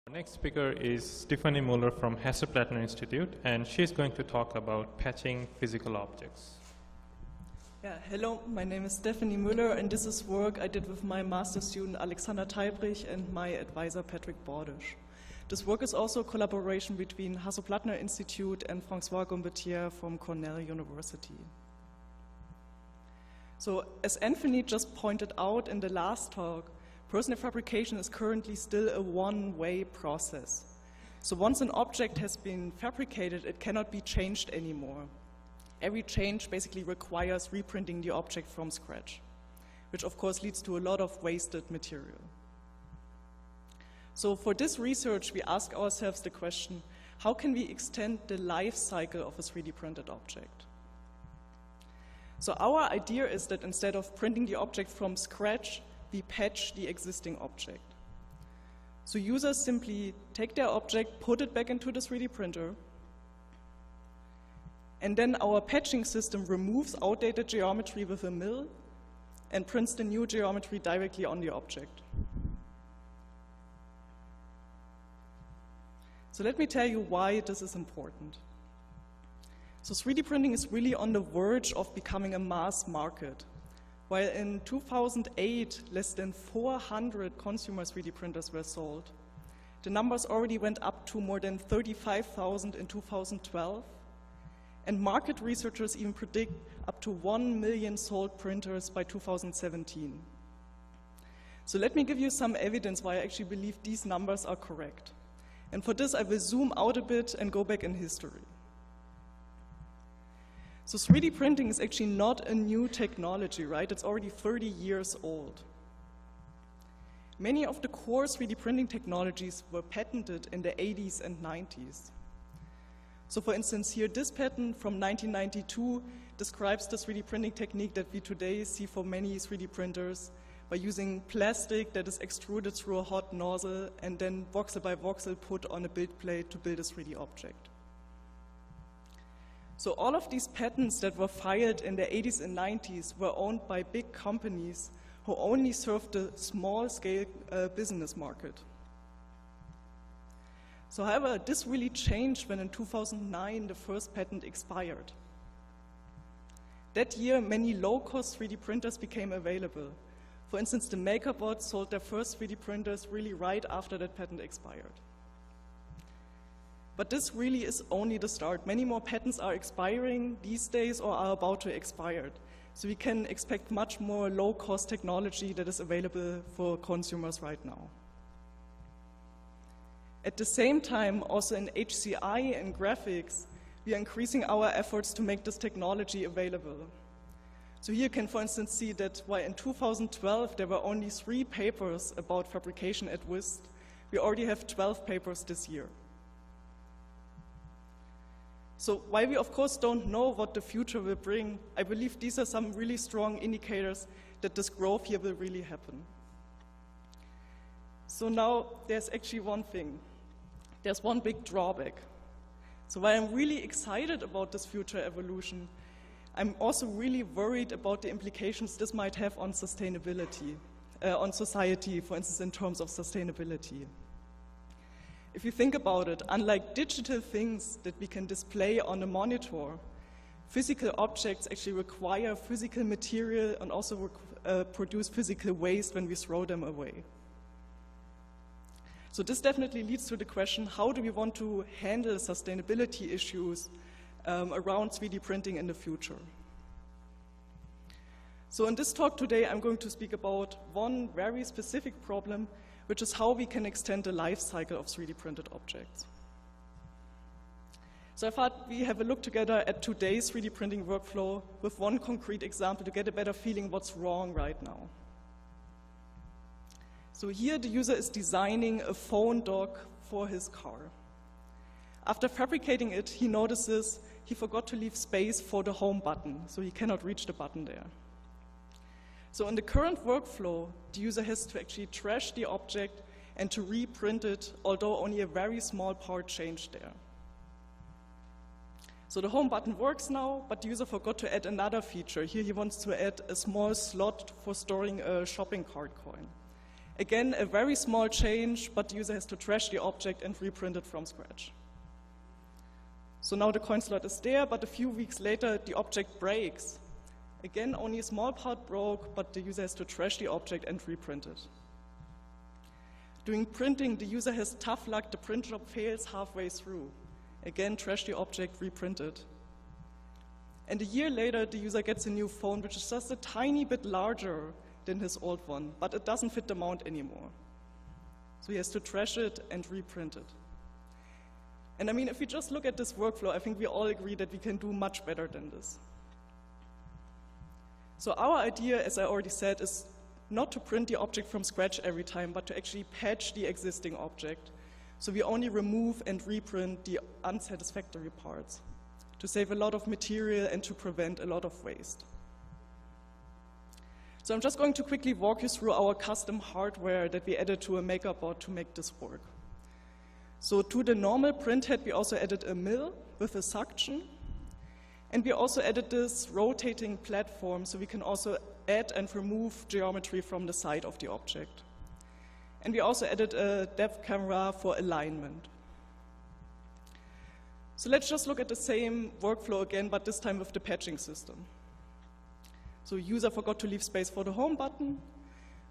Our next speaker is Stefanie Mueller from Hesse-Plattner Institute, and she's going to talk about patching physical objects. Yeah, hello, my name is Stefanie Mueller, and this is work I did with my master's student Alexander Teibrich and my advisor Patrick Baudisch. This work is also a collaboration between Hesse-Plattner Institute and Franois Guimbretire from Cornell University. So, as Anthony just pointed out in the last talk, personal fabrication is currently still a one-way process. So once an object has been fabricated, it cannot be changed anymore. Every change basically requires reprinting the object from scratch, which of course leads to a lot of wasted material. So for this research, we ask ourselves the question, how can we extend the life cycle of a 3D printed object? So our idea is that instead of printing the object from scratch, we patch the existing object. So users simply take their object, put it back into the 3D printer, and then our patching system removes outdated geometry with a mill and prints the new geometry directly on the object. So let me tell you why this is important. So 3D printing is really on the verge of becoming a mass market. While in 2008, less than 400 consumer 3D printers were sold, the numbers already went up to more than 35,000 in 2012, and market researchers even predict up to 1 million sold printers by 2017. So let me give you some evidence why I actually believe these numbers are correct. And for this, I will zoom out a bit and go back in history. So 3D printing is actually not a new technology, right? It's already 30 years old. Many of the core 3D printing technologies were patented in the 80s and 90s. So for instance, here this patent from 1992 describes the 3D printing technique that we today see for many 3D printers by using plastic that is extruded through a hot nozzle and then voxel by voxel put on a build plate to build a 3D object. So all of these patents that were filed in the 80s and 90s were owned by big companies who only served the small-scale business market. So however, this really changed when in 2009 the first patent expired. That year, many low-cost 3D printers became available. For instance, the MakerBot sold their first 3D printers really right after that patent expired. But this really is only the start. Many more patents are expiring these days or are about to expire. So we can expect much more low-cost technology that is available for consumers right now. At the same time, also in HCI and graphics, we are increasing our efforts to make this technology available. So here you can, for instance, see that while in 2012 there were only 3 papers about fabrication at UIST, we already have 12 papers this year. So while we of course don't know what the future will bring, I believe these are some really strong indicators that this growth here will really happen. So now there's actually one thing. There's one big drawback. So while I'm really excited about this future evolution, I'm also really worried about the implications this might have on sustainability, on society, for instance, in terms of sustainability. If you think about it, unlike digital things that we can display on a monitor, physical objects actually require physical material and also produce physical waste when we throw them away. So this definitely leads to the question, how do we want to handle sustainability issues around 3D printing in the future? So in this talk today, I'm going to speak about one very specific problem, which is how we can extend the life cycle of 3D printed objects. So I thought we have a look together at today's 3D printing workflow with one concrete example to get a better feeling what's wrong right now. So here the user is designing a phone dock for his car. After fabricating it, he notices he forgot to leave space for the home button, so he cannot reach the button there. So in the current workflow, the user has to actually trash the object and to reprint it, although only a very small part changed there. So the home button works now, but the user forgot to add another feature. Here he wants to add a small slot for storing a shopping cart coin. Again, a very small change, but the user has to trash the object and reprint it from scratch. So now the coin slot is there, but a few weeks later, the object breaks. Again, only a small part broke, but the user has to trash the object and reprint it. During printing, the user has tough luck, the print job fails halfway through. Again, trash the object, reprint it. And a year later, the user gets a new phone, which is just a tiny bit larger than his old one, but it doesn't fit the mount anymore. So he has to trash it and reprint it. And I mean, if we just look at this workflow, I think we all agree that we can do much better than this. So our idea, as I already said, is not to print the object from scratch every time, but to actually patch the existing object. So we only remove and reprint the unsatisfactory parts to save a lot of material and to prevent a lot of waste. So I'm just going to quickly walk you through our custom hardware that we added to a MakerBot to make this work. So to the normal printhead, we also added a mill with a suction. And we also added this rotating platform, so we can also add and remove geometry from the side of the object. And we also added a depth camera for alignment. So let's just look at the same workflow again, but this time with the patching system. So user forgot to leave space for the home button,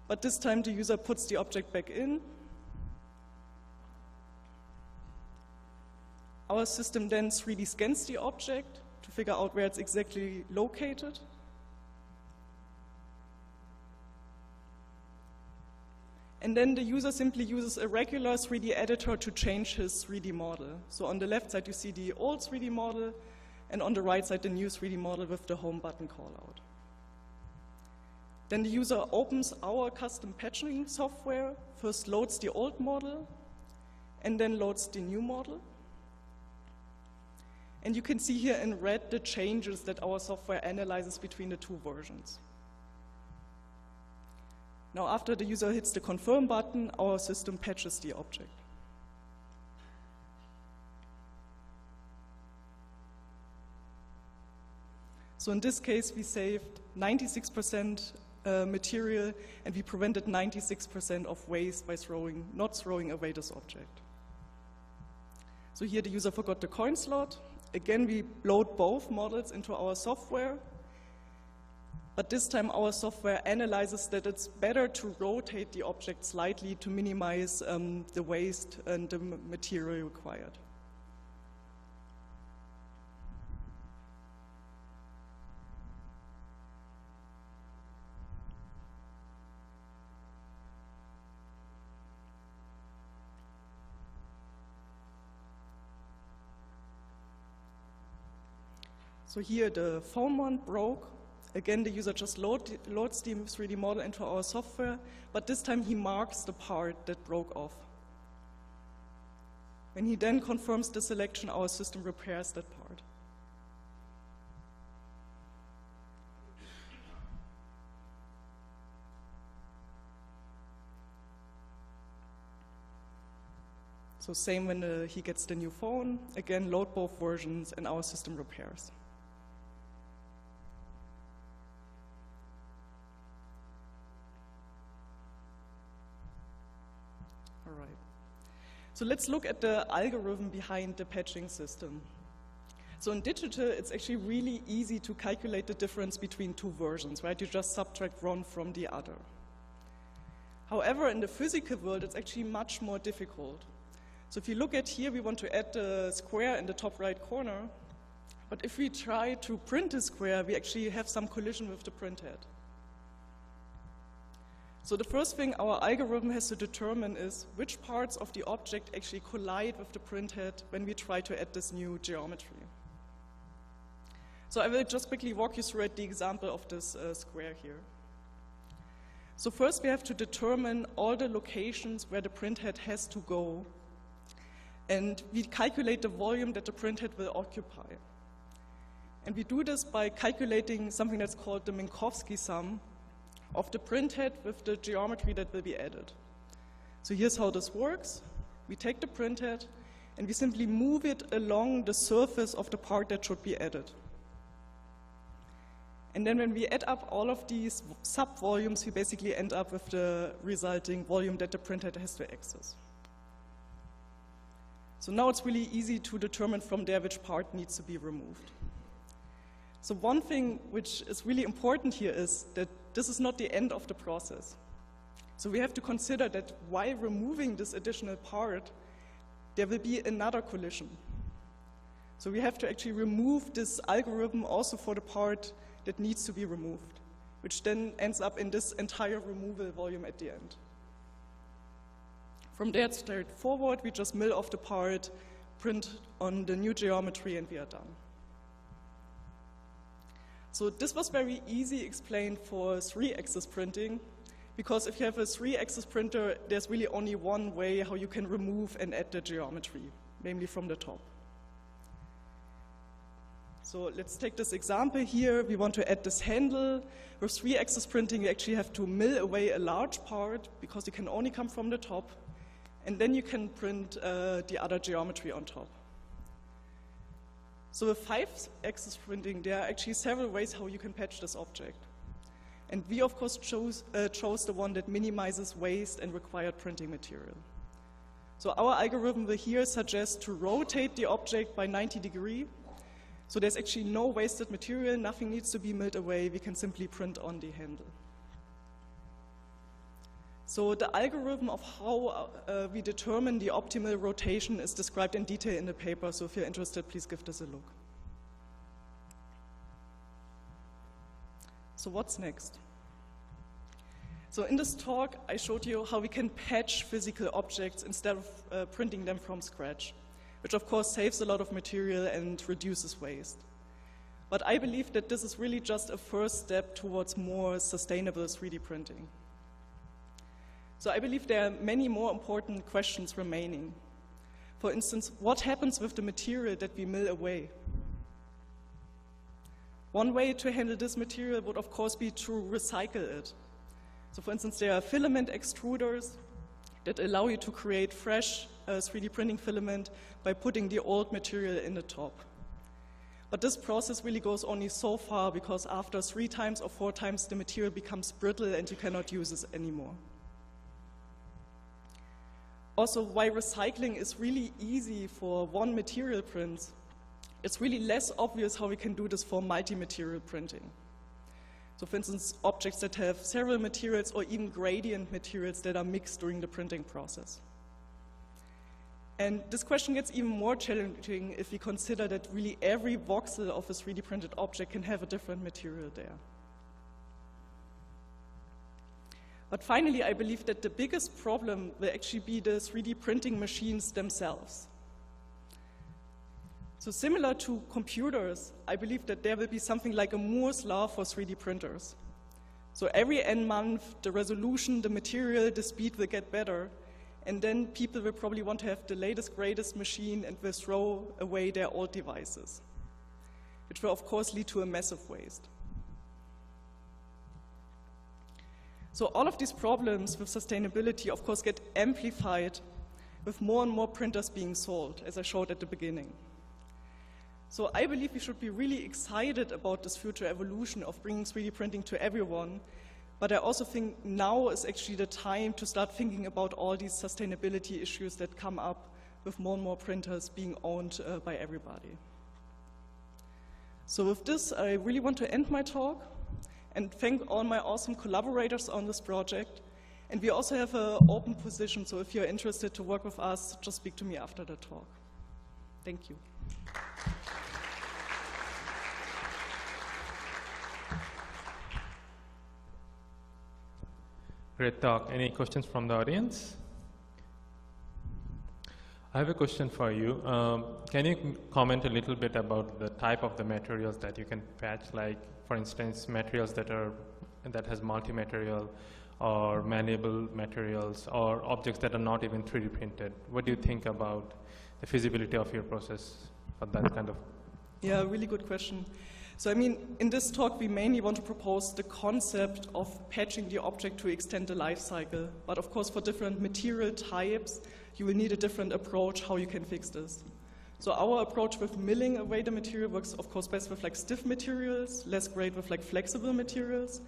but this time the user puts the object back in. Our system then 3D scans the object to figure out where it's exactly located. And then the user simply uses a regular 3D editor to change his 3D model. So on the left side, you see the old 3D model, and on the right side, the new 3D model with the home button callout. Then the user opens our custom patching software, first loads the old model, and then loads the new model. And you can see here in red the changes that our software analyzes between the two versions. Now, after the user hits the confirm button, our system patches the object. So in this case, we saved 96% material, and we prevented 96% of waste by not throwing away this object. So here the user forgot the coin slot. Again, we load both models into our software. But this time our software analyzes that it's better to rotate the object slightly to minimize the waste and the material required. So here the phone one broke. Again, the user just loads the 3D model into our software, but this time he marks the part that broke off. When he then confirms the selection, our system repairs that part. So same when he gets the new phone. Again, load both versions and our system repairs. So let's look at the algorithm behind the patching system. So in digital, it's actually really easy to calculate the difference between two versions, right? You just subtract one from the other. However, in the physical world, it's actually much more difficult. So if you look at here, we want to add the square in the top right corner, but if we try to print a square, we actually have some collision with the printhead. So the first thing our algorithm has to determine is which parts of the object actually collide with the printhead when we try to add this new geometry. So I will just quickly walk you through the example of this square here. So first we have to determine all the locations where the printhead has to go, and we calculate the volume that the printhead will occupy. And we do this by calculating something that's called the Minkowski sum of the printhead with the geometry that will be added. So here's how this works. We take the printhead and we simply move it along the surface of the part that should be added. And then when we add up all of these sub-volumes, we basically end up with the resulting volume that the printhead has to access. So now it's really easy to determine from there which part needs to be removed. So one thing which is really important here is that this is not the end of the process. So we have to consider that while removing this additional part, there will be another collision. So we have to actually remove this algorithm also for the part that needs to be removed, which then ends up in this entire removal volume at the end. From there, it's straightforward. We just mill off the part, print on the new geometry, and we are done. So this was very easy explained for 3-axis printing, because if you have a 3-axis printer, there's really only one way how you can remove and add the geometry, namely from the top. So let's take this example here. We want to add this handle. With 3-axis printing, you actually have to mill away a large part because you can only come from the top, and then you can print the other geometry on top. So with 5-axis printing, there are actually several ways how you can patch this object. And we, of course, chose the one that minimizes waste and required printing material. So our algorithm will here suggest to rotate the object by 90 degrees. So there's actually no wasted material, nothing needs to be milled away, we can simply print on the handle. So the algorithm of how we determine the optimal rotation is described in detail in the paper, so if you're interested, please give this a look. So what's next? So in this talk, I showed you how we can patch physical objects instead of printing them from scratch, which of course saves a lot of material and reduces waste. But I believe that this is really just a first step towards more sustainable 3D printing. So I believe there are many more important questions remaining. For instance, what happens with the material that we mill away? One way to handle this material would of course be to recycle it. So for instance, there are filament extruders that allow you to create fresh 3D printing filament by putting the old material in the top. But this process really goes only so far because after 3 times or 4 times the material becomes brittle and you cannot use it anymore. Also, while recycling is really easy for one material print, it's really less obvious how we can do this for multi-material printing. So for instance, objects that have several materials or even gradient materials that are mixed during the printing process. And this question gets even more challenging if we consider that really every voxel of a 3D printed object can have a different material there. But finally, I believe that the biggest problem will actually be the 3D printing machines themselves. So similar to computers, I believe that there will be something like a Moore's law for 3D printers. So every n month, the resolution, the material, the speed will get better, and then people will probably want to have the latest, greatest machine and will throw away their old devices, which will of course lead to a massive waste. So all of these problems with sustainability, of course, get amplified with more and more printers being sold, as I showed at the beginning. So I believe we should be really excited about this future evolution of bringing 3D printing to everyone, but I also think now is actually the time to start thinking about all these sustainability issues that come up with more and more printers being owned by everybody. So with this, I really want to end my talk and thank all my awesome collaborators on this project. And we also have an open position, so if you're interested to work with us, just speak to me after the talk. Thank you. Great talk. Any questions from the audience? I have a question for you. Can you comment a little bit about the type of the materials that you can patch, like, for instance, materials that has multi-material or malleable materials or objects that are not even 3D printed? What do you think about the feasibility of your process for that kind of? Yeah, really good question. So I mean, in this talk, we mainly want to propose the concept of patching the object to extend the life cycle. But of course, for different material types, you will need a different approach how you can fix this. So our approach with milling away the material works, of course, best with like stiff materials, less great with like flexible materials.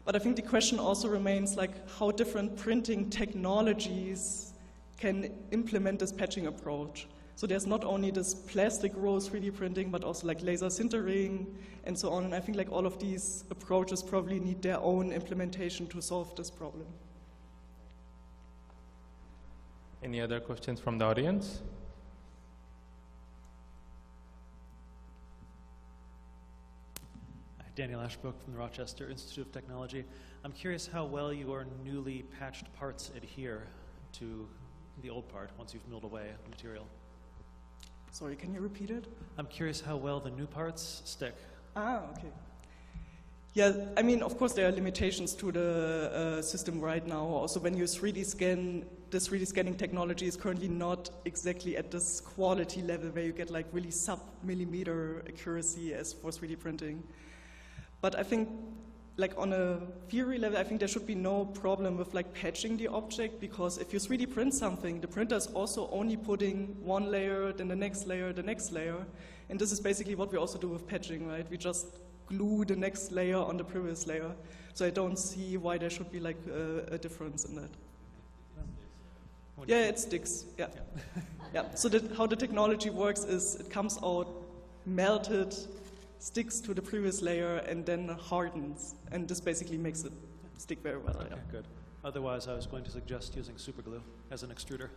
But I think the question also remains like how different printing technologies can implement this patching approach. So there's not only this plastic roll 3D printing, but also like laser sintering and so on. And I think like all of these approaches probably need their own implementation to solve this problem. Any other questions from the audience? Daniel Ashbrook from the Rochester Institute of Technology. I'm curious how well your newly patched parts adhere to the old part once you've milled away the material. Sorry, can you repeat it? I'm curious how well the new parts stick. Ah, okay. Yeah, I mean, of course, there are limitations to the system right now. Also, when you 3D scan, the 3D scanning technology is currently not exactly at this quality level where you get like really sub-millimeter accuracy as for 3D printing. But I think, like on a theory level, I think there should be no problem with like patching the object, because if you 3D print something, the printer is also only putting one layer, then the next layer, the next layer. And this is basically what we also do with patching, right? We just glue the next layer on the previous layer. So I don't see why there should be like a difference in that. Yeah, it sticks, yeah. Yeah. So how the technology works is it comes out melted, sticks to the previous layer, and then hardens. And this basically makes it stick very well. Okay, good. Otherwise, I was going to suggest using super glue as an extruder.